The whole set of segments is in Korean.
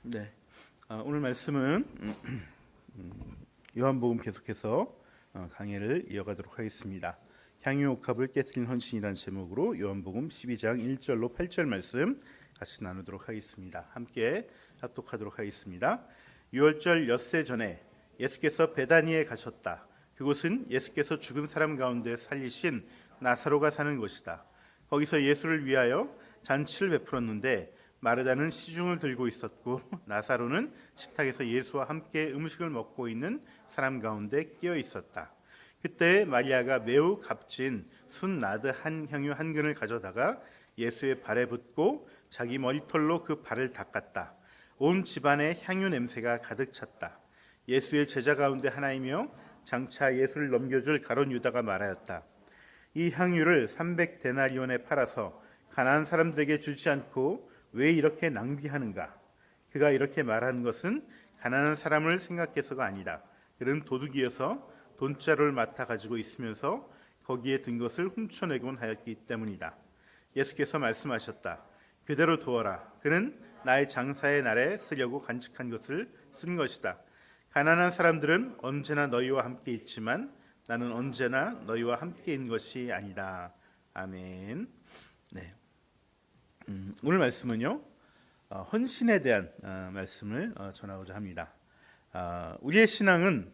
네, 오늘 말씀은 요한복음 계속해서 강해를 이어가도록 하겠습니다. 향유옥합을 깨뜨린 헌신이라는 제목으로 요한복음 12장 1절로 8절 말씀 같이 나누도록 하겠습니다. 함께 합독하도록 하겠습니다. 6월절 엿새 전에 예수께서 베다니에 가셨다. 그곳은 예수께서 죽은 사람 가운데 살리신 나사로가 사는 곳이다. 거기서 예수를 위하여 잔치를 베풀었는데 마르다는 시중을 들고 있었고 나사로는 식탁에서 예수와 함께 음식을 먹고 있는 사람 가운데 끼어 있었다. 그때 마리아가 매우 값진 순나드 한 향유 한 근을 가져다가 예수의 발에 붓고 자기 머리털로 그 발을 닦았다. 온 집안에 향유 냄새가 가득 찼다. 예수의 제자 가운데 하나이며 장차 예수를 넘겨줄 가룟 유다가 말하였다. 이 향유를 300데나리온에 팔아서 가난한 사람들에게 주지 않고 왜 이렇게 낭비하는가? 그가 이렇게 말하는 것은 가난한 사람을 생각해서가 아니다. 그는 도둑이어서 돈자루를 맡아 가지고 있으면서 거기에 든 것을 훔쳐내곤 하였기 때문이다. 예수께서 말씀하셨다. 그대로 두어라. 그는 나의 장사의 날에 쓰려고 간직한 것을 쓴 것이다. 가난한 사람들은 언제나 너희와 함께 있지만 나는 언제나 너희와 함께 있는 것이 아니다. 아멘. 네. 오늘 말씀은요, 헌신에 대한 말씀을 전하고자 합니다. 우리의 신앙은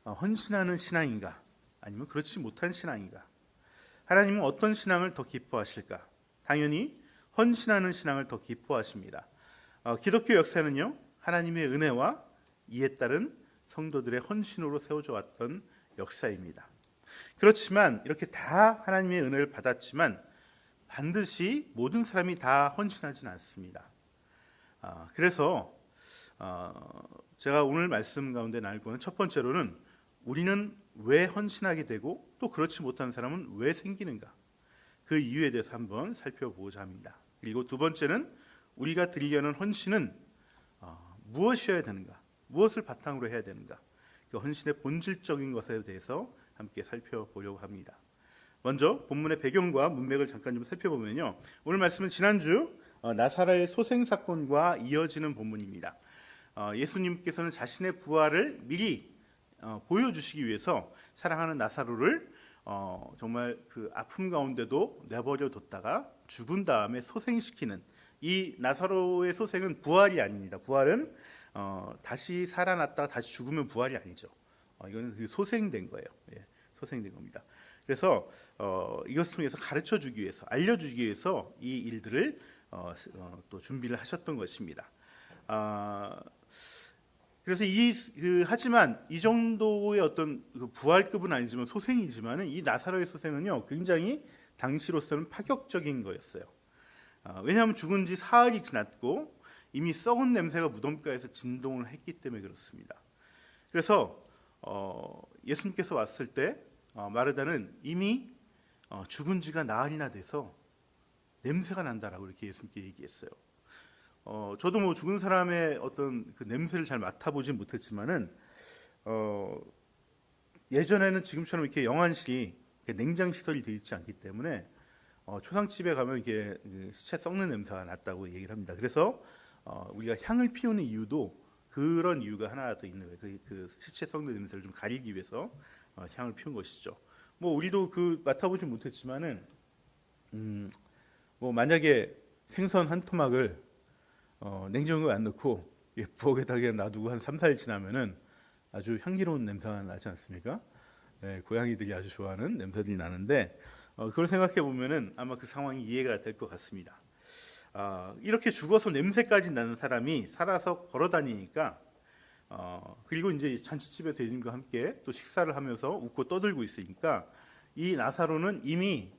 헌신하는 신앙인가, 아니면 그렇지 못한 신앙인가? 하나님은 어떤 신앙을 더 기뻐하실까? 당연히 헌신하는 신앙을 더 기뻐하십니다. 기독교 역사는요, 하나님의 은혜와 이에 따른 성도들의 헌신으로 세워져 왔던 역사입니다. 그렇지만 이렇게 다 하나님의 은혜를 받았지만 반드시 모든 사람이 다 헌신하진 않습니다. 그래서 제가 오늘 말씀 가운데 나눌 거는 첫 번째로는 우리는 왜 헌신하게 되고 또 그렇지 못한 사람은 왜 생기는가, 그 이유에 대해서 한번 살펴보고자 합니다. 그리고 두 번째는 우리가 드리려는 헌신은 무엇이어야 되는가, 무엇을 바탕으로 해야 되는가, 그 헌신의 본질적인 것에 대해서 함께 살펴보려고 합니다. 먼저 본문의 배경과 문맥을 잠깐 좀 살펴보면요, 오늘 말씀은 지난주 나사로의 소생 사건과 이어지는 본문입니다. 예수님께서는 자신의 부활을 미리 보여주시기 위해서 사랑하는 나사로를 정말 그 아픔 가운데도 내버려 뒀다가 죽은 다음에 소생시키는, 이 나사로의 소생은 부활이 아닙니다. 부활은 다시 살아났다가 다시 죽으면 부활이 아니죠. 이거는 그 소생된 거예요. 예, 소생된 겁니다. 그래서 이것을 통해서 가르쳐주기 위해서, 알려주기 위해서 이 일들을 또 준비를 하셨던 것입니다. 그래서 하지만 이 정도의 어떤 그 부활급은 아니지만 소생이지만은 이 나사로의 소생은요, 굉장히 당시로서는 파격적인 거였어요. 왜냐하면 죽은 지 사흘이 지났고 이미 썩은 냄새가 무덤가에서 진동을 했기 때문에 그렇습니다. 그래서 예수님께서 왔을 때 마르다는 이미 죽은 지가 나흘이나 돼서 냄새가 난다라고 이렇게 예수님께 얘기했어요. 저도 뭐 죽은 사람의 어떤 그 냄새를 잘 맡아보진 못했지만은 예전에는 지금처럼 이렇게 영안실이 냉장 시설이 되어 있지 않기 때문에 초상집에 가면 이게 시체 썩는 냄새가 났다고 얘기를 합니다. 그래서 우리가 향을 피우는 이유도 그런 이유가 하나 더 있는 거예요. 그 시체 썩는 냄새를 좀 가리기 위해서 향을 피운 것이죠. 뭐 우리도 그 맡아보진 못했지만은 뭐 만약에 생선 한 토막을 냉장고에 안 넣고 부엌에다 그냥 놔두고 한 3, 4일 지나면은 아주 향기로운 냄새가 나지 않습니까? 네, 고양이들이 아주 좋아하는 냄새들이 나는데 그걸 생각해 보면은 아마 그 상황이 이해가 될 것 같습니다. 이렇게 죽어서 냄새까지 나는 사람이 살아서 걸어 다니니까 그리고 이제 잔치집에서 예수님과 함께 또 식사를 하면서 웃고 떠들고 있으니까 이 나사로는 이미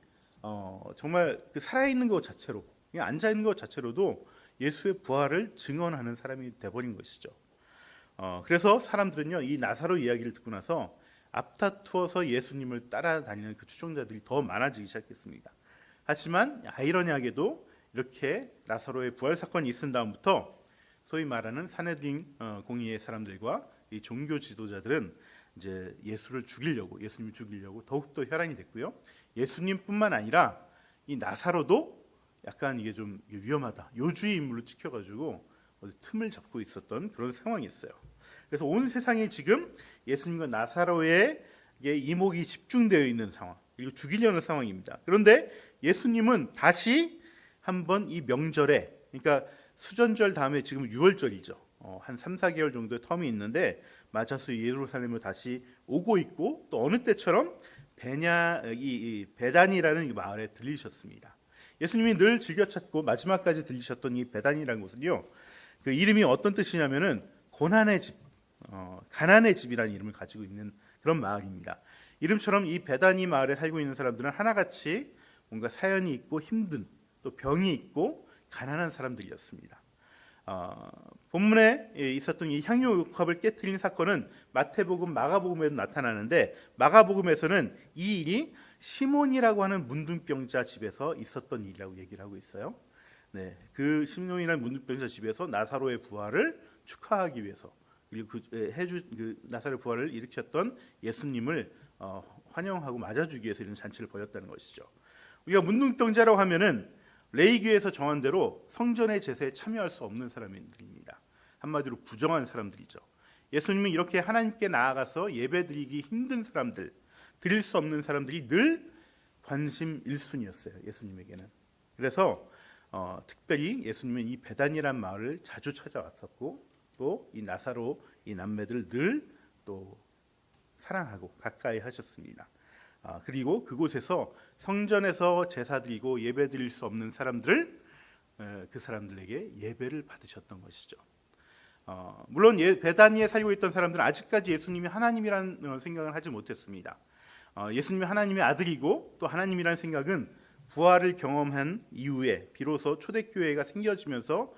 정말 그 살아있는 것 자체로, 그냥 앉아있는 것 자체로도 예수의 부활을 증언하는 사람이 돼버린 것이죠. 그래서 사람들은요, 이 나사로 이야기를 듣고 나서 앞다투어서 예수님을 따라다니는 그 추종자들이 더 많아지기 시작했습니다. 하지만 아이러니하게도 이렇게 나사로의 부활 사건이 있은 다음부터 소위 말하는 사내딩 공의의 사람들과 이 종교 지도자들은 이제 예수님을 죽이려고 더욱더 혈안이 됐고요. 예수님뿐만 아니라 이 나사로도 약간 이게 좀 위험하다, 요주의 인물로 찍혀가지고 틈을 잡고 있었던 그런 상황이었어요. 그래서 온 세상이 지금 예수님과 나사로의 이목이 집중되어 있는 상황, 그리고 죽이려는 상황입니다. 그런데 예수님은 다시 한번 이 명절에, 그러니까 수전절 다음에 지금 6월절이죠. 한 3, 4개월 정도의 텀이 있는데 맞아서 예루살렘으로 다시 오고 있고, 또 어느 때처럼 베단이라는 이 마을에 들리셨습니다. 예수님이 늘 즐겨 찾고 마지막까지 들리셨던 이 베단이라는 곳은요, 그 이름이 어떤 뜻이냐면은 고난의 집, 가난의 집이라는 이름을 가지고 있는 그런 마을입니다. 이름처럼 이 베다니 마을에 살고 있는 사람들은 하나같이 뭔가 사연이 있고 힘든, 또 병이 있고 가난한 사람들이었습니다. 본문에 있었던 이 향유옥합을 깨트린 사건은 마태복음, 마가복음에도 나타나는데, 마가복음에서는 이 일이 시몬이라고 하는 문둥병자 집에서 있었던 일이라고 얘기를 하고 있어요. 네, 그 시몬이라는 문둥병자 집에서 나사로의 부활을 축하하기 위해서, 그리고 그 나사로의 부활을 일으켰던 예수님을 환영하고 맞아주기 위해서 이런 잔치를 벌였다는 것이죠. 우리가 문둥병자라고 하면은 레위기에서 정한 대로 성전의 제사에 참여할 수 없는 사람들입니다. 한마디로 부정한 사람들이죠. 예수님은 이렇게 하나님께 나아가서 예배드리기 힘든 사람들, 드릴 수 없는 사람들이 늘 관심 1순위였어요. 예수님에게는. 그래서 특별히 예수님은 이 베단이란 마을을 자주 찾아왔었고, 또 이 나사로 이 남매들 늘 또 사랑하고 가까이 하셨습니다. 그리고 그곳에서 성전에서 제사드리고 예배드릴 수 없는 사람들을, 그 사람들에게 예배를 받으셨던 것이죠. 물론 베다니에 살고 있던 사람들은 아직까지 예수님이 하나님이라는 생각을 하지 못했습니다. 예수님이 하나님의 아들이고 또 하나님이라는 생각은 부활을 경험한 이후에 비로소 초대교회가 생겨지면서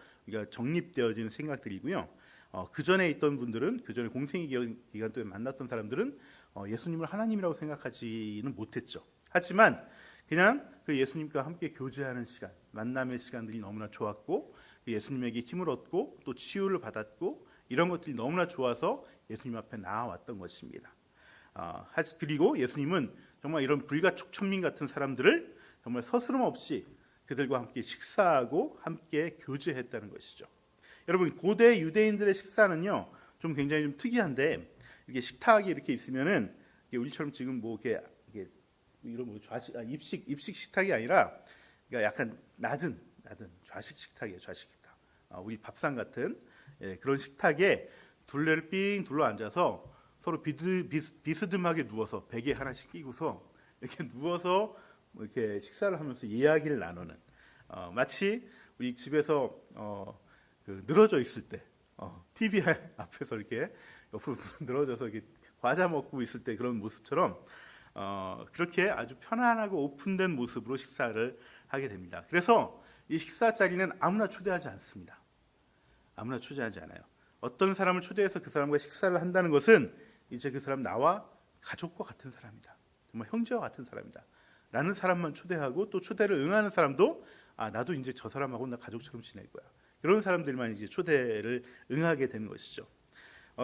정립되어진 생각들이고요. 그 전에 있던 분들은, 그 전에 공생의 기간 동안 만났던 사람들은 예수님을 하나님이라고 생각하지는 못했죠. 하지만 그냥 그 예수님과 함께 교제하는 시간, 만남의 시간들이 너무나 좋았고, 예수님에게 힘을 얻고 또 치유를 받았고, 이런 것들이 너무나 좋아서 예수님 앞에 나아왔던 것입니다. 그리고 예수님은 정말 이런 불가촉 천민 같은 사람들을 정말 서스럼 없이 그들과 함께 식사하고 함께 교제했다는 것이죠. 여러분, 고대 유대인들의 식사는요, 좀 굉장히 좀 특이한데, 이게 식탁이 이렇게 있으면은 우리처럼 지금 뭐 이게 이런 뭐 입식 식탁이 아니라, 그러니까 약간 낮은 좌식 식탁이에요. 좌식 식탁. 우리 밥상 같은 그런 식탁에 둘레를 삥 둘러 앉아서 서로 비스듬하게 누워서 베개 하나씩 끼고서 이렇게 누워서 이렇게 식사를 하면서 이야기를 나누는, 마치 우리 집에서 늘어져 있을 때 TV 앞에서 이렇게 옆으로 늘어져서 이렇게 과자 먹고 있을 때 그런 모습처럼 그렇게 아주 편안하고 오픈된 모습으로 식사를 하게 됩니다. 그래서 이 식사 자리는 아무나 초대하지 않습니다. 아무나 초대하지 않아요. 어떤 사람을 초대해서 그 사람과 식사를 한다는 것은 이제 그 사람 나와 가족과 같은 사람이다, 정말 형제와 같은 사람이다 라는 사람만 초대하고, 또 초대를 응하는 사람도 나도 이제 저 사람하고 나 가족처럼 지낼 거야, 그런 사람들만 이제 초대를 응하게 되는 것이죠.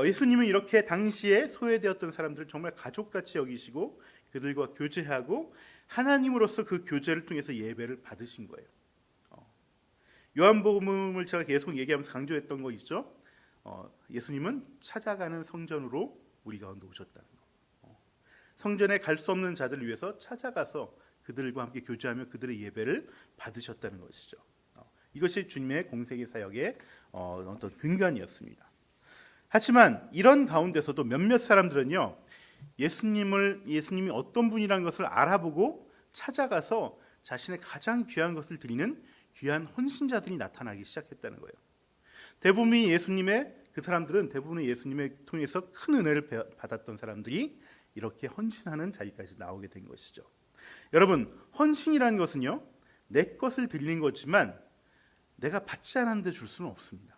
예수님은 이렇게 당시에 소외되었던 사람들을 정말 가족같이 여기시고 그들과 교제하고 하나님으로서 그 교제를 통해서 예배를 받으신 거예요. 요한복음을 제가 계속 얘기하면서 강조했던 거 있죠. 예수님은 찾아가는 성전으로 우리 가운데 오셨다는 거. 성전에 갈 수 없는 자들을 위해서 찾아가서 그들과 함께 교제하며 그들의 예배를 받으셨다는 것이죠. 이것이 주님의 공생의 사역의 어떤 근간이었습니다. 하지만 이런 가운데서도 몇몇 사람들은요, 예수님이 어떤 분이라는 것을 알아보고 찾아가서 자신의 가장 귀한 것을 드리는 귀한 헌신자들이 나타나기 시작했다는 거예요. 그 사람들은 대부분의 예수님을 통해서 큰 은혜를 받았던 사람들이 이렇게 헌신하는 자리까지 나오게 된 것이죠. 여러분, 헌신이라는 것은요, 내 것을 드리는 거지만 내가 받지 않았는데 줄 수는 없습니다.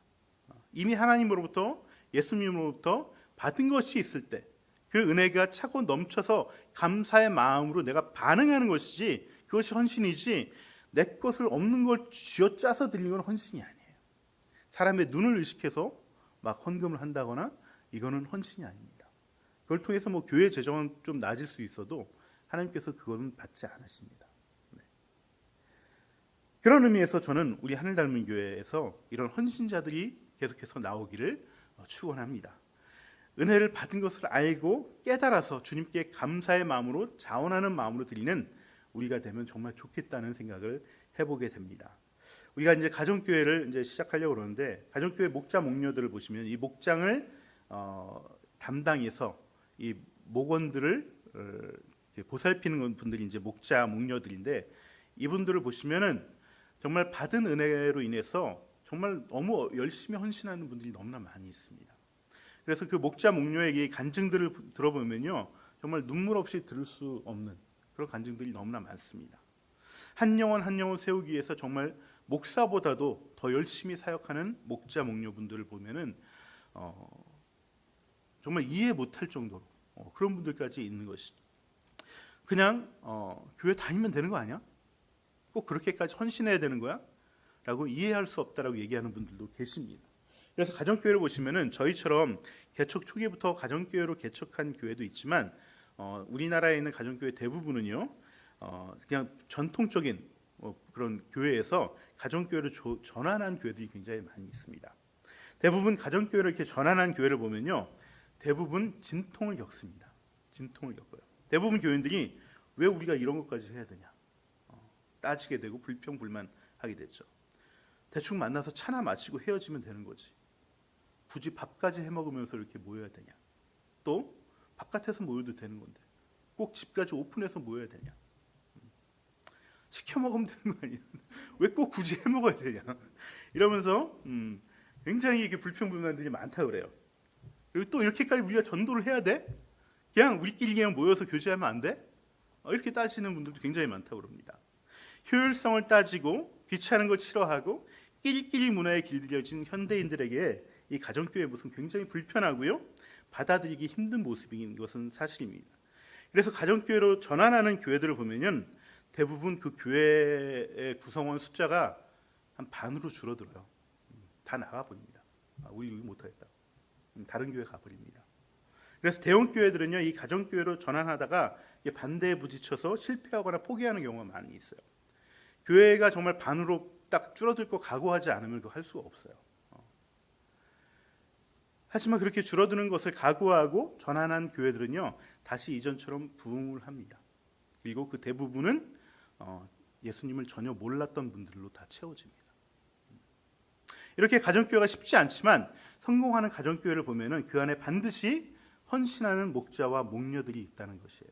이미 하나님으로부터, 예수님으로부터 받은 것이 있을 때 그 은혜가 차고 넘쳐서 감사의 마음으로 내가 반응하는 것이지, 그것이 헌신이지, 내 것을 없는 걸 쥐어짜서 드리는 건 헌신이 아니에요. 사람의 눈을 의식해서 막 헌금을 한다거나, 이거는 헌신이 아닙니다. 그걸 통해서 뭐 교회 재정은 좀 낮을 수 있어도 하나님께서 그거는 받지 않으십니다. 네. 그런 의미에서 저는 우리 하늘 닮은 교회에서 이런 헌신자들이 계속해서 나오기를 축원합니다. 은혜를 받은 것을 알고 깨달아서 주님께 감사의 마음으로 자원하는 마음으로 드리는 우리가 되면 정말 좋겠다는 생각을 해보게 됩니다. 우리가 이제 가정교회를 이제 시작하려고 그러는데 가정교회 목자 목녀들을 보시면 이 목장을 담당해서 이 목원들을 보살피는 분들이 이제 목자 목녀들인데 이분들을 보시면은 정말 받은 은혜로 인해서 정말 너무 열심히 헌신하는 분들이 너무나 많이 있습니다. 그래서 그 목자 목녀에게 간증들을 들어보면요 정말 눈물 없이 들을 수 없는 그런 간증들이 너무나 많습니다. 한 영혼 한 영혼 세우기 위해서 정말 목사보다도 더 열심히 사역하는 목자 목녀분들을 보면은 정말 이해 못할 정도로 그런 분들까지 있는 것이죠. 그냥 교회 다니면 되는 거 아니야? 꼭 그렇게까지 헌신해야 되는 거야? 라고 이해할 수 없다라고 얘기하는 분들도 계십니다. 그래서 가정교회를 보시면은 저희처럼 개척 초기부터 가정교회로 개척한 교회도 있지만 우리나라에 있는 가정교회 대부분은요 그냥 전통적인 그런 교회에서 가정교회로 전환한 교회들이 굉장히 많이 있습니다. 대부분 가정교회를 이렇게 전환한 교회를 보면요 대부분 진통을 겪습니다. 진통을 겪어요. 대부분 교인들이 왜 우리가 이런 것까지 해야 되냐 따지게 되고 불평불만하게 됐죠. 대충 만나서 차나 마시고 헤어지면 되는 거지. 굳이 밥까지 해먹으면서 이렇게 모여야 되냐. 또 바깥에서 모여도 되는 건데 꼭 집까지 오픈해서 모여야 되냐. 시켜 먹으면 되는 거 아니야. 왜 꼭 굳이 해먹어야 되냐. 이러면서 굉장히 이게 불평불만들이 많다고 그래요. 그리고 또 이렇게까지 우리가 전도를 해야 돼? 그냥 우리끼리 그냥 모여서 교제하면 안 돼? 이렇게 따지는 분들도 굉장히 많다고 그럽니다. 효율성을 따지고 귀찮은 걸 싫어하고 낄끼리 문화에 길들여진 현대인들에게 이 가정교회의 모습은 굉장히 불편하고요 받아들이기 힘든 모습인 것은 사실입니다. 그래서 가정교회로 전환하는 교회들을 보면은 대부분 그 교회의 구성원 숫자가 한 반으로 줄어들어요. 다 나가버립니다. 우리 여기 못하겠다. 다른 교회 가버립니다. 그래서 대형 교회들은요 이 가정교회로 전환하다가 반대에 부딪혀서 실패하거나 포기하는 경우가 많이 있어요. 교회가 정말 반으로 딱 줄어들 거 각오하지 않으면 그거 할 수가 없어요. 하지만 그렇게 줄어드는 것을 각오하고 전환한 교회들은요 다시 이전처럼 부흥을 합니다. 그리고 그 대부분은 예수님을 전혀 몰랐던 분들로 다 채워집니다. 이렇게 가정교회가 쉽지 않지만 성공하는 가정교회를 보면은 그 안에 반드시 헌신하는 목자와 목녀들이 있다는 것이에요.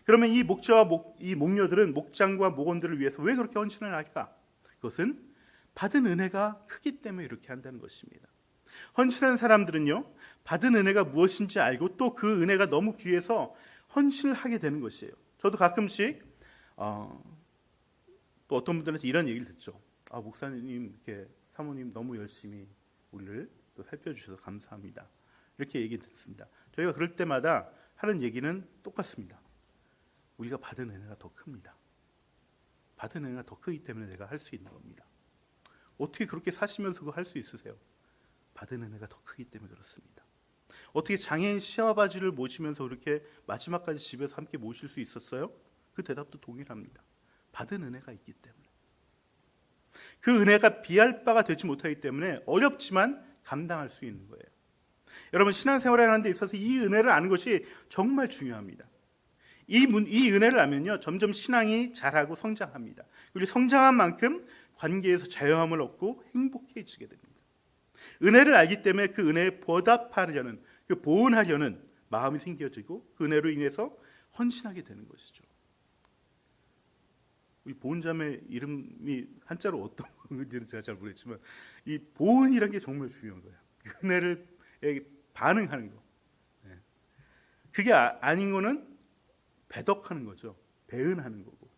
그러면 이 목자와 이 목녀들은 목장과 목원들을 위해서 왜 그렇게 헌신을 할까? 그것은 받은 은혜가 크기 때문에 이렇게 한다는 것입니다. 헌신하는 사람들은요 받은 은혜가 무엇인지 알고 또 그 은혜가 너무 귀해서 헌신을 하게 되는 것이에요. 저도 가끔씩 또 어떤 분들한테 이런 얘기를 듣죠. 목사님, 이렇게 사모님 너무 열심히 우리를 또 살펴주셔서 감사합니다. 이렇게 얘기 듣습니다. 저희가 그럴 때마다 하는 얘기는 똑같습니다. 우리가 받은 은혜가 더 큽니다. 받은 은혜가 더 크기 때문에 내가 할 수 있는 겁니다. 어떻게 그렇게 사시면서 그거 할 수 있으세요? 받은 은혜가 더 크기 때문에 그렇습니다. 어떻게 장애인 시아버지를 모시면서 그렇게 마지막까지 집에서 함께 모실 수 있었어요? 그 대답도 동일합니다. 받은 은혜가 있기 때문에. 그 은혜가 비할 바가 되지 못하기 때문에 어렵지만 감당할 수 있는 거예요. 여러분 신앙생활을 하는 데 있어서 이 은혜를 아는 것이 정말 중요합니다. 이 은혜를 알면요 점점 신앙이 자라고 성장합니다. 그리고 성장한 만큼 관계에서 자유함을 얻고 행복해지게 됩니다. 은혜를 알기 때문에 그 은혜에 보답하려는 그 보은하려는 마음이 생겨지고 그 은혜로 인해서 헌신하게 되는 것이죠. 우리 보은자매 이름이 한자로 어떤 건지는 제가 잘 모르겠지만 이 보은이라는 게 정말 중요한 거예요. 은혜를 반응하는 거. 그게 아닌 거는 배덕하는 거죠. 배은하는 거고.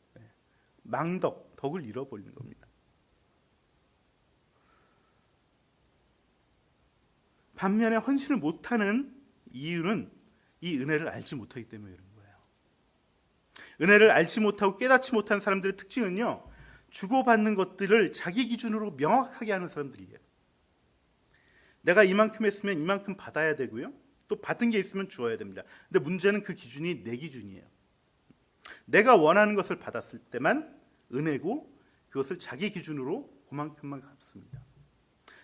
망덕, 덕을 잃어버리는 겁니다. 반면에 헌신을 못하는 이유는 이 은혜를 알지 못하기 때문에 그런 거예요. 은혜를 알지 못하고 깨닫지 못한 사람들의 특징은요, 주고받는 것들을 자기 기준으로 명확하게 하는 사람들이에요. 내가 이만큼 했으면 이만큼 받아야 되고요, 또 받은 게 있으면 주어야 됩니다. 근데 문제는 그 기준이 내 기준이에요. 내가 원하는 것을 받았을 때만 은혜고 그것을 자기 기준으로 그만큼만 갚습니다.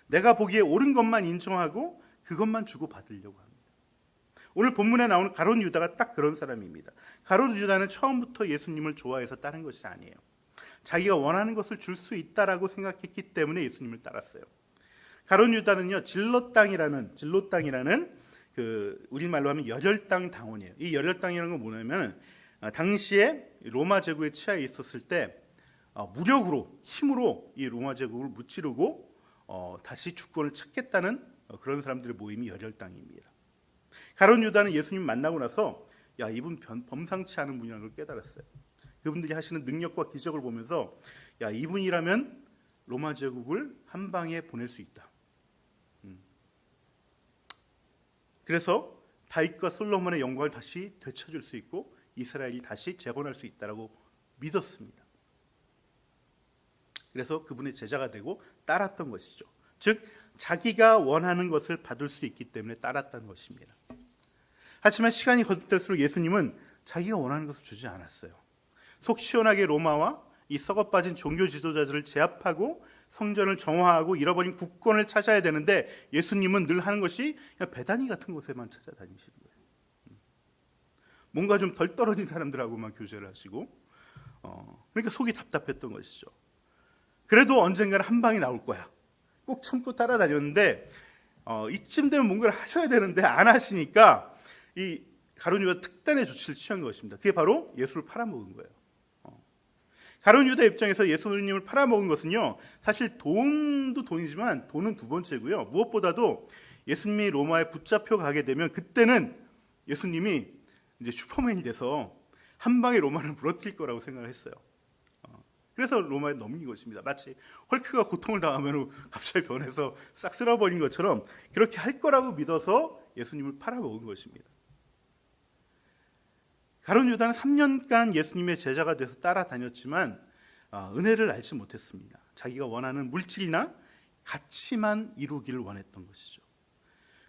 내가 보기에 옳은 것만 인정하고 그것만 주고 받으려고 합니다. 오늘 본문에 나오는 가룟 유다가 딱 그런 사람입니다. 가룟 유다는 처음부터 예수님을 좋아해서 따른 것이 아니에요. 자기가 원하는 것을 줄 수 있다라고 생각했기 때문에 예수님을 따랐어요. 가룟 유다는요, 진로 땅이라는 그 우리말로 하면 열혈당 당원이에요. 이 열혈당이라는 건 뭐냐면 당시에 로마 제국에 치하에 있었을 때 무력으로 힘으로 이 로마 제국을 무찌르고 다시 주권을 찾겠다는 그런 사람들의 모임이 열혈당입니다. 가룟 유다는 예수님 만나고 나서 야, 이분 범상치 않은 분이라는 걸 깨달았어요. 그분들이 하시는 능력과 기적을 보면서 야, 이분이라면 로마 제국을 한 방에 보낼 수 있다. 그래서 다윗과 솔로몬의 영광을 다시 되찾을 수 있고 이스라엘이 다시 재건할 수 있다라고 믿었습니다. 그래서 그분의 제자가 되고 따랐던 것이죠. 즉 자기가 원하는 것을 받을 수 있기 때문에 따랐다는 것입니다. 하지만 시간이 거듭될수록 예수님은 자기가 원하는 것을 주지 않았어요. 속 시원하게 로마와 이 썩어빠진 종교 지도자들을 제압하고 성전을 정화하고 잃어버린 국권을 찾아야 되는데 예수님은 늘 하는 것이 그냥 배단위 같은 곳에만 찾아다니시는 거예요. 뭔가 좀 덜 떨어진 사람들하고만 교제를 하시고 그러니까 속이 답답했던 것이죠. 그래도 언젠가는 한 방이 나올 거야. 꼭 참고 따라다녔는데 이쯤 되면 뭔가를 하셔야 되는데 안 하시니까 이 가룟 유다 특단의 조치를 취한 것입니다. 그게 바로 예수를 팔아먹은 거예요. 가룟 유다 입장에서 예수님을 팔아먹은 것은요, 사실 돈도 돈이지만 돈은 두 번째고요. 무엇보다도 예수님이 로마에 붙잡혀 가게 되면 그때는 예수님이 이제 슈퍼맨이 돼서 한 방에 로마를 무너뜨릴 거라고 생각을 했어요. 그래서 로마에 넘긴 것입니다. 마치 헐크가 고통을 당하면 갑자기 변해서 싹 쓸어버린 것처럼 그렇게 할 거라고 믿어서 예수님을 팔아먹은 것입니다. 가룟 유다는 3년간 예수님의 제자가 돼서 따라다녔지만 은혜를 알지 못했습니다. 자기가 원하는 물질이나 가치만 이루기를 원했던 것이죠.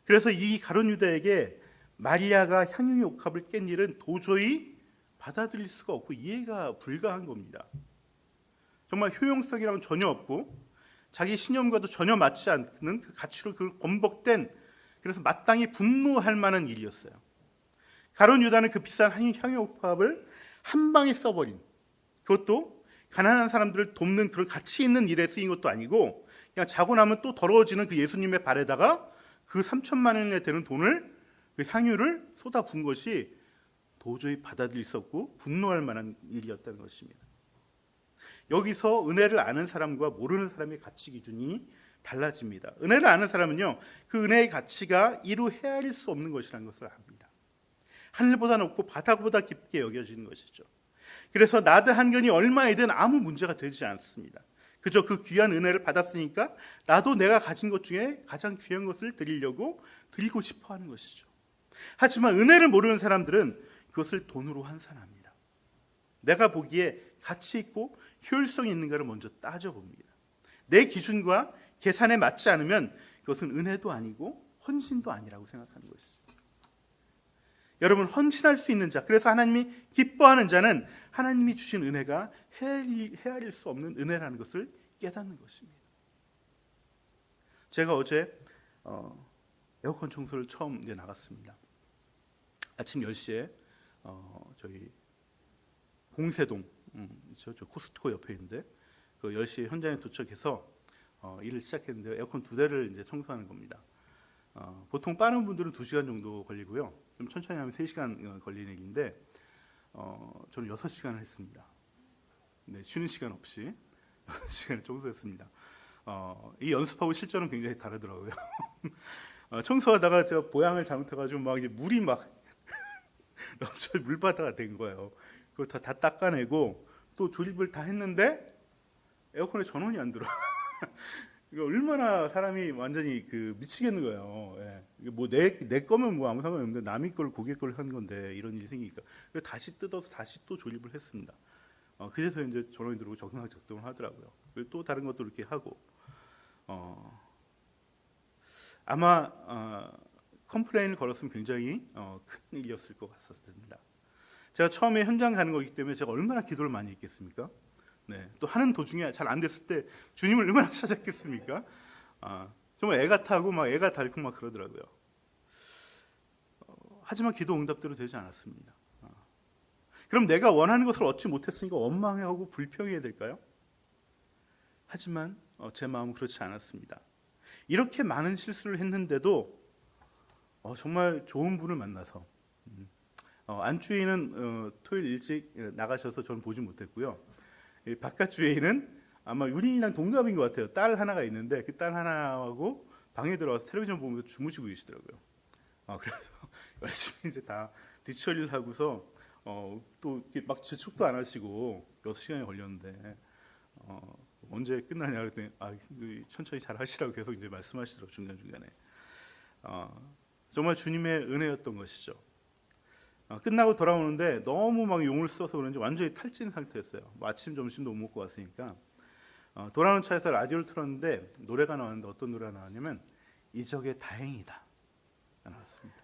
그래서 이 가룟 유다에게 마리아가 향유 옥합을 깬 일은 도저히 받아들일 수가 없고 이해가 불가한 겁니다. 정말 효용성이랑은 전혀 없고 자기 신념과도 전혀 맞지 않는 그 가치로 번복된, 그래서 마땅히 분노할 만한 일이었어요. 가룟 유다는 그 비싼 향유옥합을 한 방에 써버린, 그것도 가난한 사람들을 돕는 그런 가치 있는 일에 쓰인 것도 아니고 그냥 자고 나면 또 더러워지는 그 예수님의 발에다가 그 3천만 원에 되는 돈을, 그 향유를 쏟아부은 것이 도저히 받아들일 수 없고 분노할 만한 일이었다는 것입니다. 여기서 은혜를 아는 사람과 모르는 사람의 가치 기준이 달라집니다. 은혜를 아는 사람은요, 그 은혜의 가치가 이루 헤아릴 수 없는 것이라는 것을 압니다. 하늘보다 높고 바다보다 깊게 여겨지는 것이죠. 그래서 나드 한 견이 얼마이든 아무 문제가 되지 않습니다. 그저 그 귀한 은혜를 받았으니까 나도 내가 가진 것 중에 가장 귀한 것을 드리고 싶어 하는 것이죠. 하지만 은혜를 모르는 사람들은 그것을 돈으로 환산합니다. 내가 보기에 가치 있고 효율성 있는가를 먼저 따져봅니다. 내 기준과 계산에 맞지 않으면 그것은 은혜도 아니고 헌신도 아니라고 생각하는 것이죠. 여러분, 헌신할 수 있는 자, 그래서 하나님이 기뻐하는 자는 하나님이 주신 은혜가 헤아릴 수 없는 은혜라는 것을 깨닫는 것입니다. 제가 어제 에어컨 청소를 처음 나갔습니다. 아침 10시에 저희 공세동, 저 코스트코 옆에 있는데 그 10시에 현장에 도착해서 일을 시작했는데 에어컨 2대를 이제 청소하는 겁니다. 보통 빠른 분들은 2시간 정도 걸리고요. 좀 천천히 하면 3시간 걸리는 일인데 저는 6시간을 했습니다. 네, 쉬는 시간 없이 6시간을 청소했습니다. 이 연습하고 실전은 굉장히 다르더라고요. 청소하다가 제가 보양을 잘못해가지고 막 이제 물이 막 넘쳐 물바다가 된 거예요. 그거 다 닦아내고 또 조립을 다 했는데 에어컨에 전원이 안 들어. 이거 얼마나 사람이 완전히 미치겠는 거예요. 예. 뭐 내 거면 뭐 아무 상관이 없는데 남의 걸 고객 걸 한 건데 이런 일이 생기니까 다시 뜯어서 다시 또 조립을 했습니다. 그래서 이제 전원이 들어오고 작동을 하더라고요. 그리고 또 다른 것도 이렇게 하고 아마 컴플레인을 걸었으면 굉장히 큰 일이었을 것 같습니다. 제가 처음에 현장 가는 거기 때문에 제가 얼마나 기도를 많이 했겠습니까? 네, 또 하는 도중에 잘 안 됐을 때 주님을 얼마나 찾았겠습니까? 정말 애 같아하고 막 애가 닳고 막 그러더라고요. 하지만 기도 응답대로 되지 않았습니다. 그럼 내가 원하는 것을 얻지 못했으니까 원망하고 불평해야 될까요? 하지만 제 마음은 그렇지 않았습니다. 이렇게 많은 실수를 했는데도 정말 좋은 분을 만나서 안주인은 토요일 일찍 나가셔서 저는 보지 못했고요. 바깥 주인은 아마 유린이랑 동갑인 것 같아요. 딸 하나가 있는데 그 딸 하나하고 방에 들어와서 텔레비전 보면서 주무시고 계시더라고요. 그래서 열심히 이제 다 뒷처리를 하고서 또 막 재촉도 안 하시고 6시간이 걸렸는데 언제 끝나냐 그랬더니 천천히 잘 하시라고 계속 이제 말씀하시더라고요. 중간중간에. 정말 주님의 은혜였던 것이죠. 끝나고 돌아오는데 너무 막 용을 써서 그런지 완전히 탈진 상태였어요. 뭐 아침 점심도 못 먹고 왔으니까. 돌아오는 차에서 라디오를 틀었는데 노래가 나왔는데 어떤 노래가 나왔냐면 이적의 다행이다 나왔습니다.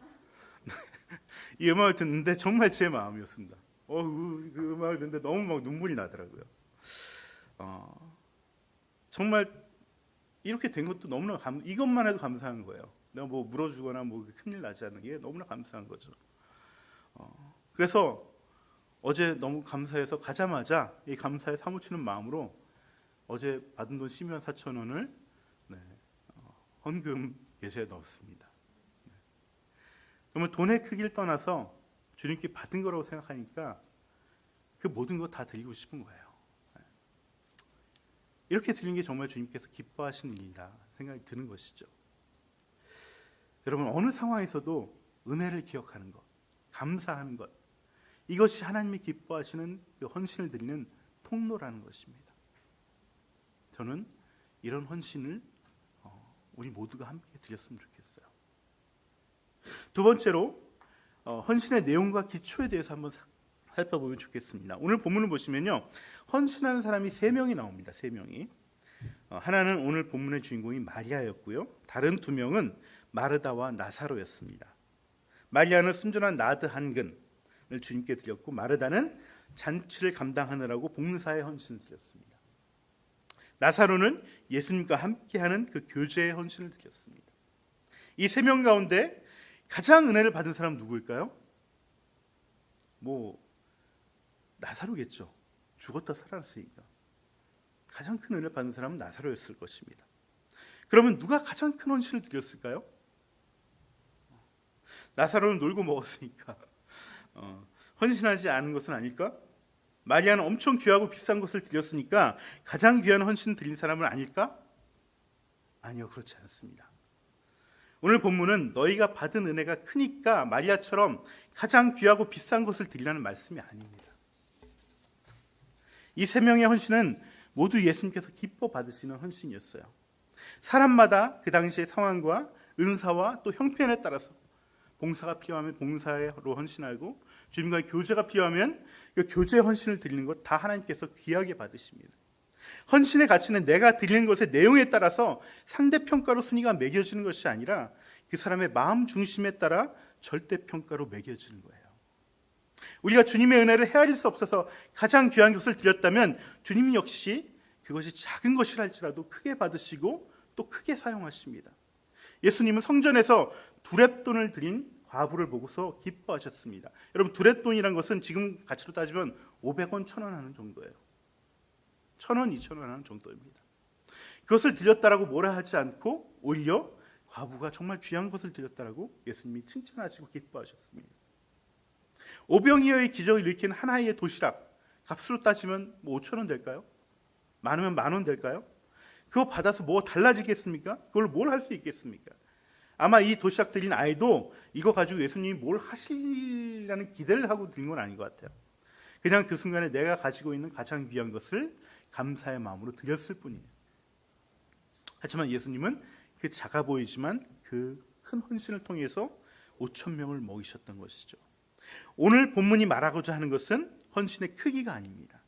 이 음악을 듣는데 정말 제 마음이었습니다. 그 음악을 듣는데 너무 막 눈물이 나더라고요. 정말 이렇게 된 것도 너무나 이것만 해도 감사한 거예요. 내가 뭐 물어주거나 뭐 큰일 나지 않는 게 너무나 감사한 거죠. 그래서 어제 너무 감사해서 가자마자 이 감사에 사무치는 마음으로 어제 받은 돈 12만 4천 원을 헌금 계좌에 넣었습니다. 정말 돈의 크기를 떠나서 주님께 받은 거라고 생각하니까 그 모든 거 다 드리고 싶은 거예요. 이렇게 드리는 게 정말 주님께서 기뻐하시는 일이다 생각이 드는 것이죠. 여러분, 어느 상황에서도 은혜를 기억하는 것, 감사하는 것, 이것이 하나님이 기뻐하시는 그 헌신을 드리는 통로라는 것입니다. 저는 이런 헌신을 우리 모두가 함께 드렸으면 좋겠어요. 두 번째로 헌신의 내용과 기초에 대해서 한번 살펴보면 좋겠습니다. 오늘 본문을 보시면요, 헌신하는 사람이 3명이 나옵니다. 3명이. 하나는 오늘 본문의 주인공이 마리아였고요. 다른 2명은 마르다와 나사로였습니다. 마리아는 순전한 나드 한 근을 주님께 드렸고, 마르다는 잔치를 감당하느라고 봉사의 헌신을 드렸습니다. 나사로는 예수님과 함께하는 그 교제의 헌신을 드렸습니다. 이 3명 가운데 가장 은혜를 받은 사람은 누구일까요? 나사로겠죠. 죽었다 살아났으니까. 가장 큰 은혜를 받은 사람은 나사로였을 것입니다. 그러면 누가 가장 큰 헌신을 드렸을까요? 나사로는 놀고 먹었으니까 헌신하지 않은 것은 아닐까? 마리아는 엄청 귀하고 비싼 것을 드렸으니까 가장 귀한 헌신을 드린 사람은 아닐까? 아니요, 그렇지 않습니다. 오늘 본문은 너희가 받은 은혜가 크니까 마리아처럼 가장 귀하고 비싼 것을 드리라는 말씀이 아닙니다. 이 3명의 헌신은 모두 예수님께서 기뻐 받으시는 헌신이었어요. 사람마다 그 당시의 상황과 은사와 또 형편에 따라서 봉사가 필요하면 봉사로 헌신하고 주님과의 교제가 필요하면 그 교제 헌신을 드리는 것 다 하나님께서 귀하게 받으십니다. 헌신의 가치는 내가 드리는 것의 내용에 따라서 상대평가로 순위가 매겨지는 것이 아니라 그 사람의 마음 중심에 따라 절대평가로 매겨지는 거예요. 우리가 주님의 은혜를 헤아릴 수 없어서 가장 귀한 것을 드렸다면 주님 역시 그것이 작은 것이라 할지라도 크게 받으시고 또 크게 사용하십니다. 예수님은 성전에서 두렙돈을 드린 과부를 보고서 기뻐하셨습니다. 여러분, 두렙돈이란 것은 지금 가치로 따지면 500원, 1000원 하는 정도예요. 1000원, 2000원 하는 정도입니다. 그것을 드렸다라고 뭐라 하지 않고 오히려 과부가 정말 귀한 것을 드렸다라고 예수님이 칭찬하시고 기뻐하셨습니다. 오병이어의 기적을 일으킨 하나의 도시락, 값으로 따지면 5,000원 될까요? 많으면 10,000원 될까요? 그거 받아서 뭐 달라지겠습니까? 그걸 뭘 할 수 있겠습니까? 아마 이 도시락 드린 아이도 이거 가지고 예수님이 뭘 하시려는 기대를 하고 드린 건 아닌 것 같아요. 그냥 그 순간에 내가 가지고 있는 가장 귀한 것을 감사의 마음으로 드렸을 뿐이에요. 하지만 예수님은 그 작아 보이지만 그 큰 헌신을 통해서 5,000명을 먹이셨던 것이죠. 오늘 본문이 말하고자 하는 것은 헌신의 크기가 아닙니다.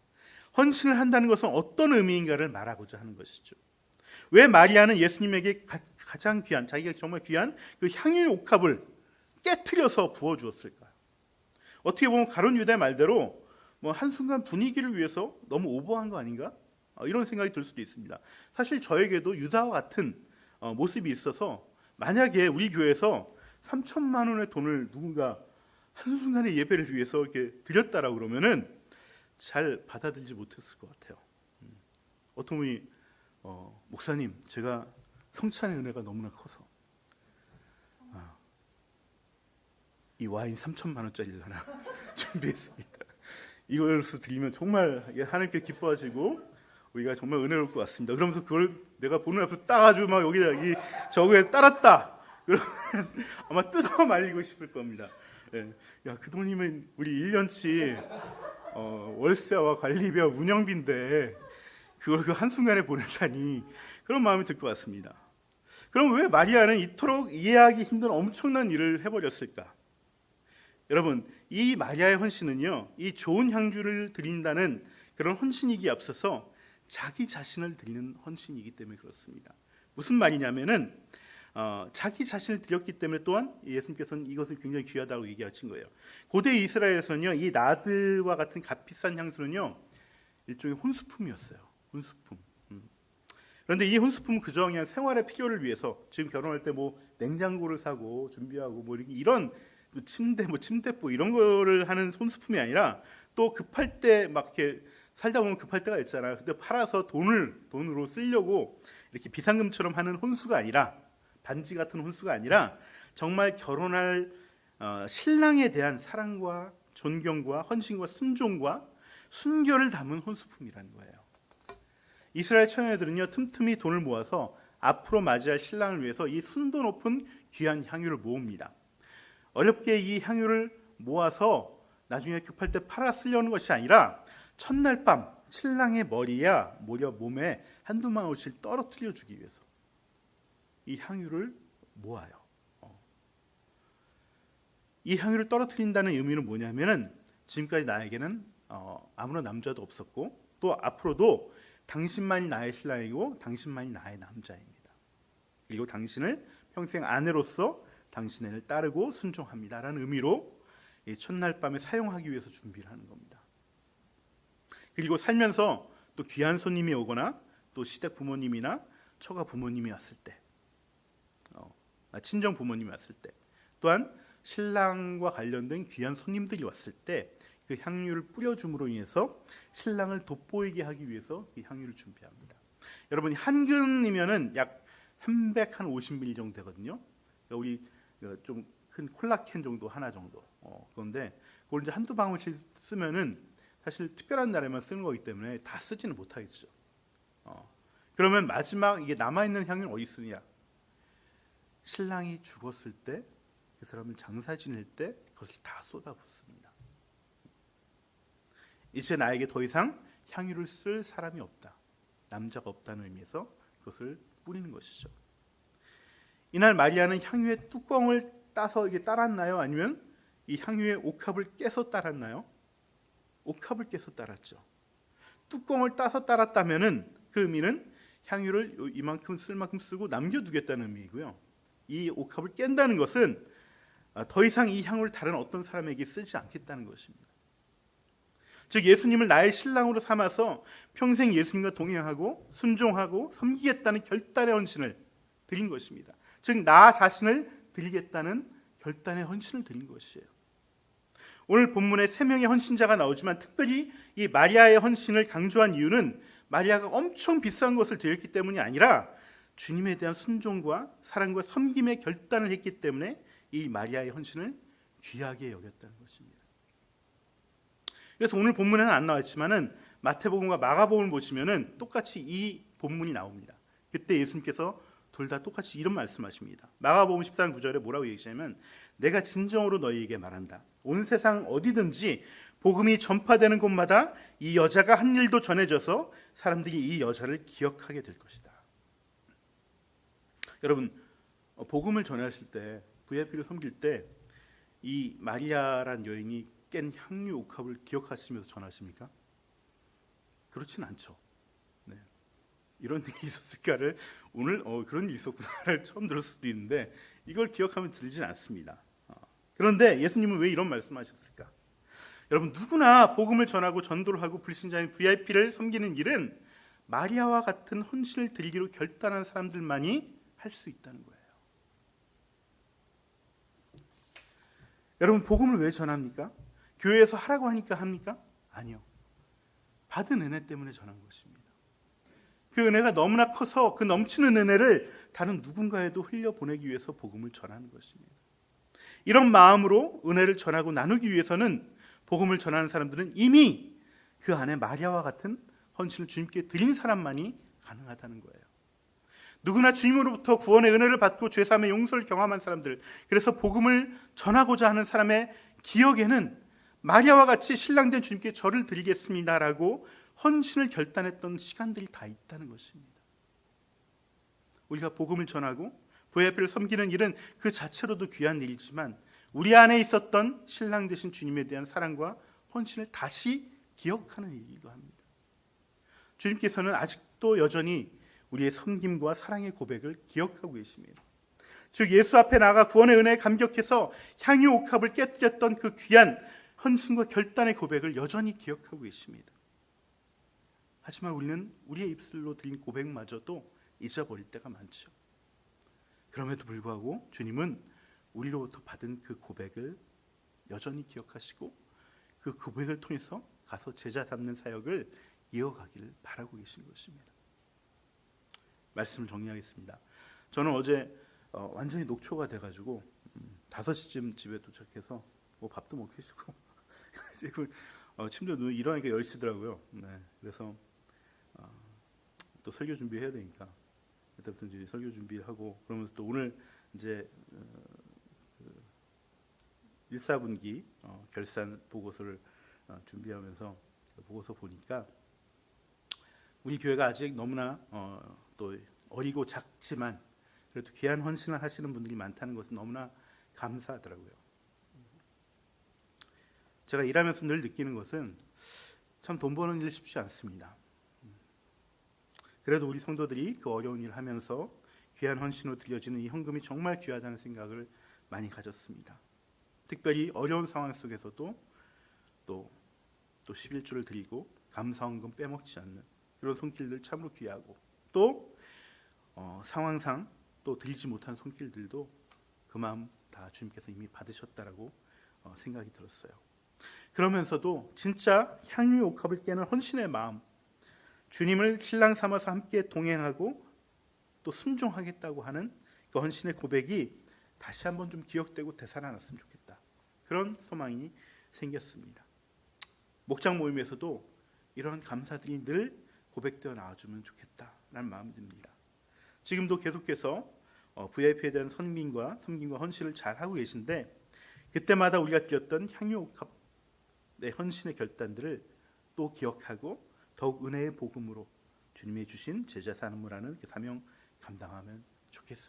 헌신을 한다는 것은 어떤 의미인가를 말하고자 하는 것이죠. 왜 마리아는 예수님에게 가장 귀한, 자기가 정말 귀한 그 향유 옥합을 깨트려서 부어주었을까요? 어떻게 보면 가룟 유다의 말대로 한순간 분위기를 위해서 너무 오버한 거 아닌가? 이런 생각이 들 수도 있습니다. 사실 저에게도 유다와 같은 모습이 있어서 만약에 우리 교회에서 3천만 원의 돈을 누군가 한순간에 예배를 위해서 이렇게 드렸다라고 그러면은 잘 받아들이지 못했을 것 같아요. 어떤 분이 목사님, 제가 성찬의 은혜가 너무나 커서 이 와인 3천만 원짜리를 하나 준비했습니다. 이걸로 드리면 정말 하나님께 기뻐하시고 우리가 정말 은혜로울 것 같습니다. 그러면서 그걸 내가 보는 앞에서 따가지고 막 여기다 저거에 따랐다. 그러면 아마 뜯어 말리고 싶을 겁니다. 예. 야, 그 돈이면 우리 1년치 월세와 관리비와 운영비인데 그걸 그 한순간에 보낸다니 그런 마음이 들 것 같습니다. 그럼 왜 마리아는 이토록 이해하기 힘든 엄청난 일을 해버렸을까? 여러분, 이 마리아의 헌신은요, 이 좋은 향주를 드린다는 그런 헌신이기에 앞서서 자기 자신을 드리는 헌신이기 때문에 그렇습니다. 무슨 말이냐면은 자기 자신을 드렸기 때문에 또한 예수님께서는 이것을 굉장히 귀하다고 얘기하신 거예요. 고대 이스라엘에서는요, 이 나드와 같은 값비싼 향수는요, 일종의 혼수품이었어요. 혼수품. 그런데 이 혼수품은 그저 그냥 생활의 필요를 위해서 지금 결혼할 때 뭐 냉장고를 사고 준비하고 뭐 이런 침대포 이런 거를 하는 혼수품이 아니라 또 급할 때 막 이렇게 살다 보면 급할 때가 있잖아요. 근데 팔아서 돈으로 쓰려고 이렇게 비상금처럼 하는 혼수가 아니라 반지 같은 혼수가 아니라 정말 결혼할 신랑에 대한 사랑과 존경과 헌신과 순종과 순결을 담은 혼수품이라는 거예요. 이스라엘 처녀들은요 틈틈이 돈을 모아서 앞으로 맞이할 신랑을 위해서 이 순도 높은 귀한 향유를 모읍니다. 어렵게 이 향유를 모아서 나중에 급할 때 팔아 쓰려는 것이 아니라 첫날 밤 신랑의 머리야 몸에 한두 방울씩 떨어뜨려 주기 위해서 이 향유를 모아요. 이 향유를 떨어뜨린다는 의미는 뭐냐면은 지금까지 나에게는 아무런 남자도 없었고 또 앞으로도 당신만이 나의 신랑이고 당신만이 나의 남자입니다. 그리고 당신을 평생 아내로서 당신을 따르고 순종합니다라는 의미로 이 첫날 밤에 사용하기 위해서 준비를 하는 겁니다. 그리고 살면서 또 귀한 손님이 오거나 또 시댁 부모님이나 처가 부모님이 왔을 때, 친정 부모님이 왔을 때, 또한 신랑과 관련된 귀한 손님들이 왔을 때 그 향유를 뿌려줌으로 인해서 신랑을 돋보이게 하기 위해서 이 향유를 준비합니다. 여러분 한 근이면은 약 350ml 정도 되거든요. 우리 좀 큰 콜라캔 정도 하나 정도. 그런데 그걸 이제 한두 방울씩 쓰면은 사실 특별한 날에만 쓰는 거기 때문에 다 쓰지는 못하겠죠. 그러면 마지막 이게 남아 있는 향유는 어디 쓰느냐? 신랑이 죽었을 때, 그 사람을 장사 지낼 때 그것을 다 쏟아붓습니다. 이제 나에게 더 이상 향유를 쓸 사람이 없다. 남자가 없다는 의미에서 그것을 뿌리는 것이죠. 이날 마리아는 향유의 뚜껑을 따서 이게 따랐나요? 아니면 이 향유의 옥합을 깨서 따랐나요? 옥합을 깨서 따랐죠. 뚜껑을 따서 따랐다면은 그 의미는 향유를 이만큼 쓸 만큼 쓰고 남겨두겠다는 의미이고요. 이 옥합을 깬다는 것은 더 이상 이 향을 다른 어떤 사람에게 쓰지 않겠다는 것입니다. 즉 예수님을 나의 신랑으로 삼아서 평생 예수님과 동행하고 순종하고 섬기겠다는 결단의 헌신을 드린 것입니다. 즉 나 자신을 드리겠다는 결단의 헌신을 드린 것이에요. 오늘 본문에 3명의 헌신자가 나오지만 특별히 이 마리아의 헌신을 강조한 이유는 마리아가 엄청 비싼 것을 드렸기 때문이 아니라 주님에 대한 순종과 사랑과 섬김의 결단을 했기 때문에 이 마리아의 헌신을 귀하게 여겼다는 것입니다. 그래서 오늘 본문에는 안 나왔지만은 마태복음과 마가복음을 보시면은 똑같이 이 본문이 나옵니다. 그때 예수님께서 둘 다 똑같이 이런 말씀하십니다. 마가복음 14장 9절에 뭐라고 얘기하냐면 내가 진정으로 너희에게 말한다. 온 세상 어디든지 복음이 전파되는 곳마다 이 여자가 한 일도 전해져서 사람들이 이 여자를 기억하게 될 것이다. 여러분 복음을 전하실 때 VIP를 섬길 때 이 마리아란 여인이 깬 향유 옥합을 기억하시면서 전하십니까? 그렇진 않죠. 네. 이런 일이 있었을까를 오늘 그런 일이 있었구나를 처음 들을 수도 있는데 이걸 기억하면 들리진 않습니다. 그런데 예수님은 왜 이런 말씀하셨을까? 여러분 누구나 복음을 전하고 전도를 하고 불신자인 VIP를 섬기는 일은 마리아와 같은 헌신을 드리기로 결단한 사람들만이 할 수 있다는 거예요. 여러분, 복음을 왜 전합니까? 교회에서 하라고 하니까 합니까? 아니요. 받은 은혜 때문에 전한 것입니다. 그 은혜가 너무나 커서 그 넘치는 은혜를 다른 누군가에도 흘려보내기 위해서 복음을 전하는 것입니다. 이런 마음으로 은혜를 전하고 나누기 위해서는 복음을 전하는 사람들은 이미 그 안에 마리아와 같은 헌신을 주님께 드린 사람만이 가능하다는 거예요. 누구나 주님으로부터 구원의 은혜를 받고 죄사함의 용서를 경험한 사람들, 그래서 복음을 전하고자 하는 사람의 기억에는 마리아와 같이 신랑된 주님께 저를 드리겠습니다라고 헌신을 결단했던 시간들이 다 있다는 것입니다. 우리가 복음을 전하고 VIP를 섬기는 일은 그 자체로도 귀한 일이지만 우리 안에 있었던 신랑 되신 주님에 대한 사랑과 헌신을 다시 기억하는 일이기도 합니다. 주님께서는 아직도 여전히 우리의 섬김과 사랑의 고백을 기억하고 계십니다. 즉 예수 앞에 나가 구원의 은혜에 감격해서 향유 옥합을 깨뜨렸던 그 귀한 헌신과 결단의 고백을 여전히 기억하고 계십니다. 하지만 우리는 우리의 입술로 드린 고백마저도 잊어버릴 때가 많죠. 그럼에도 불구하고 주님은 우리로부터 받은 그 고백을 여전히 기억하시고 그 고백을 통해서 가서 제자 삼는 사역을 이어가기를 바라고 계신 것입니다. 말씀을 정리하겠습니다. 저는 어제 완전히 녹초가 돼가지고 5시쯤 집에 도착해서 뭐 밥도 먹기 싫고 지금 침대 눈 일어나니까 10시더라고요. 네, 그래서 또 설교 준비해야 되니까 그때부터 이제 설교 준비하고 그러면서 또 오늘 이제 1사분기 결산 보고서를 준비하면서 보고서 보니까 우리 교회가 아직 너무나 또 어리고 작지만 그래도 귀한 헌신을 하시는 분들이 많다는 것은 너무나 감사하더라고요. 제가 일하면서 늘 느끼는 것은 참 돈 버는 일 쉽지 않습니다. 그래도 우리 성도들이 그 어려운 일을 하면서 귀한 헌신으로 드려지는 이 헌금이 정말 귀하다는 생각을 많이 가졌습니다. 특별히 어려운 상황 속에서도 또 11조를 드리고 감사헌금 빼먹지 않는 그런 손길들 참으로 귀하고 또 상황상 또 드리지 못한 손길들도 그 마음 다 주님께서 이미 받으셨다라고 생각이 들었어요. 그러면서도 진짜 향유 옥합을 깨는 헌신의 마음, 주님을 신랑 삼아서 함께 동행하고 또 순종하겠다고 하는 그 헌신의 고백이 다시 한번 좀 기억되고 되살아났으면 좋겠다. 그런 소망이 생겼습니다. 목장 모임에서도 이런 감사들이 늘 고백되어 나와주면 좋겠다라는 마음이 듭니다. 지금도 계속해서 VIP에 대한 섬김과 헌신을 잘 하고 계신데 그때마다 우리가 드렸던 향유옥합의 헌신의 결단들을 또 기억하고 더욱 은혜의 복음으로 주님이 주신 제자 사는무라는 그 사명 감당하면 좋겠습니다.